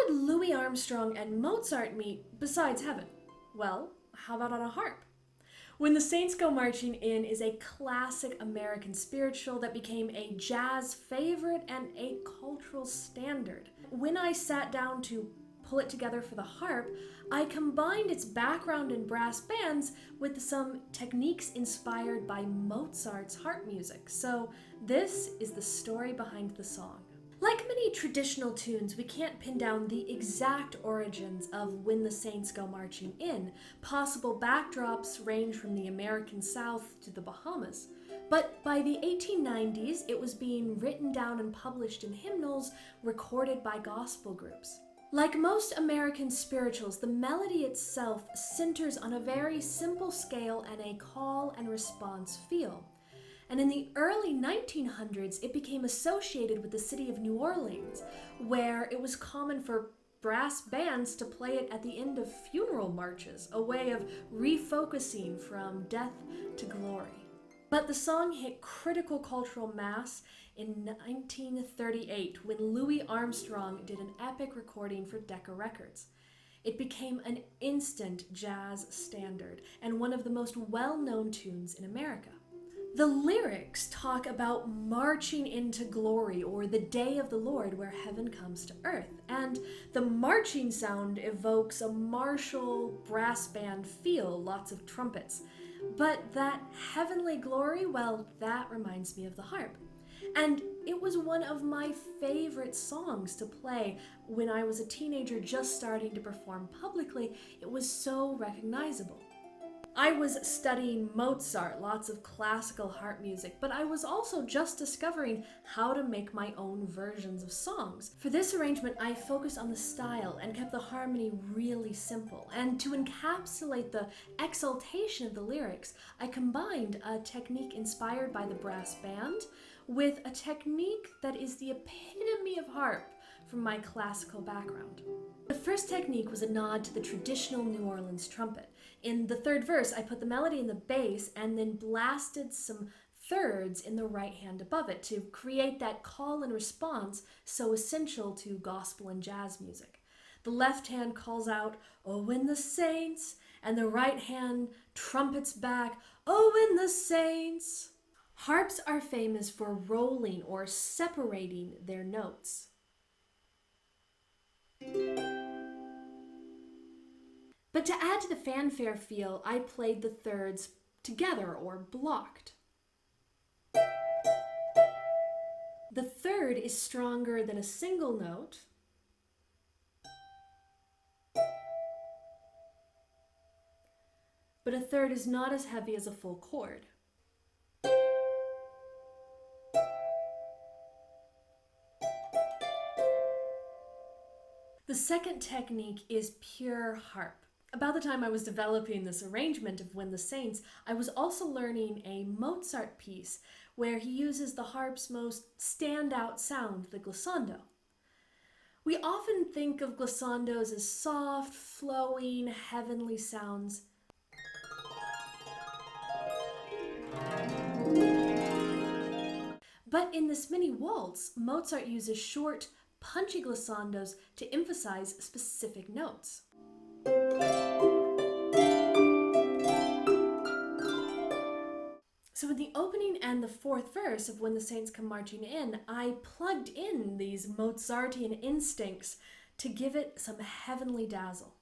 would Louis Armstrong and Mozart meet besides heaven? Well, how about on a harp? When the Saints Go Marching In is a classic American spiritual that became a jazz favorite and a cultural standard. When I sat down to pull it together for the harp, I combined its background in brass bands with some techniques inspired by Mozart's harp music. So this is the story behind the song. Like many traditional tunes, we can't pin down the exact origins of When the Saints Go Marching In. Possible backdrops range from the American South to the Bahamas. But by the 1890s, it was being written down and published in hymnals recorded by gospel groups. Like most American spirituals, the melody itself centers on a very simple scale and a call and response feel. And in the early 1900s, it became associated with the city of New Orleans, where it was common for brass bands to play it at the end of funeral marches, a way of refocusing from death to glory. But the song hit critical cultural mass in 1938 when Louis Armstrong did an epic recording for Decca Records. It became an instant jazz standard and one of the most well-known tunes in America. The lyrics talk about marching into glory, or the day of the Lord where heaven comes to earth. And the marching sound evokes a martial brass band feel, lots of trumpets. But that heavenly glory, well, that reminds me of the harp. And it was one of my favorite songs to play when I was a teenager just starting to perform publicly. It was so recognizable. I was studying Mozart, lots of classical harp music, but I was also just discovering how to make my own versions of songs. For this arrangement, I focused on the style and kept the harmony really simple. And to encapsulate the exaltation of the lyrics, I combined a technique inspired by the brass band with a technique that is the epitome of harp from my classical background. The first technique was a nod to the traditional New Orleans trumpet. In the third verse, I put the melody in the bass and then blasted some thirds in the right hand above it to create that call and response so essential to gospel and jazz music. The left hand calls out, "Oh, when the saints," and the right hand trumpets back, "Oh, when the saints." Harps are famous for rolling or separating their notes. But to add to the fanfare feel, I played the thirds together or blocked. The third is stronger than a single note, but a third is not as heavy as a full chord. The second technique is pure harp. About the time I was developing this arrangement of When the Saints, I was also learning a Mozart piece where he uses the harp's most standout sound, the glissando. We often think of glissandos as soft, flowing, heavenly sounds. But in this mini waltz, Mozart uses short, punchy glissandos to emphasize specific notes. So in the opening and the fourth verse of When the Saints Come Marching In, I plugged in these Mozartian instincts to give it some heavenly dazzle.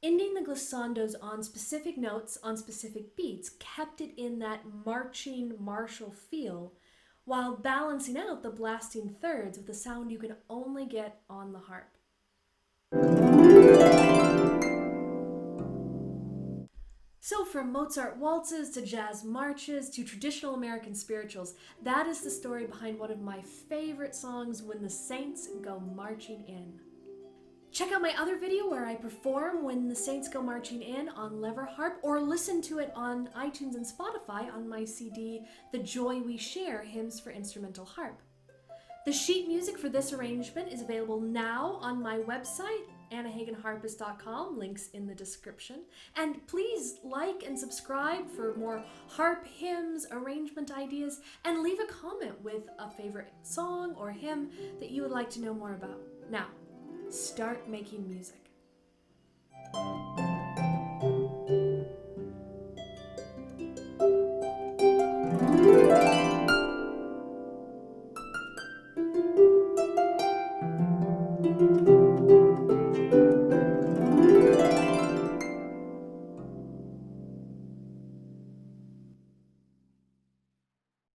Ending the glissandos on specific notes on specific beats kept it in that marching martial feel, while balancing out the blasting thirds with a sound you can only get on the harp. So from Mozart waltzes to jazz marches to traditional American spirituals, that is the story behind one of my favorite songs, When the Saints Go Marching In. Check out my other video where I perform When the Saints Go Marching In on lever harp, or listen to it on iTunes and Spotify on my CD, The Joy We Share, Hymns for Instrumental Harp. The sheet music for this arrangement is available now on my website, annahagenharpist.com, links in the description. And please like and subscribe for more harp hymns, arrangement ideas, and leave a comment with a favorite song or hymn that you would like to know more about. Now, start making music.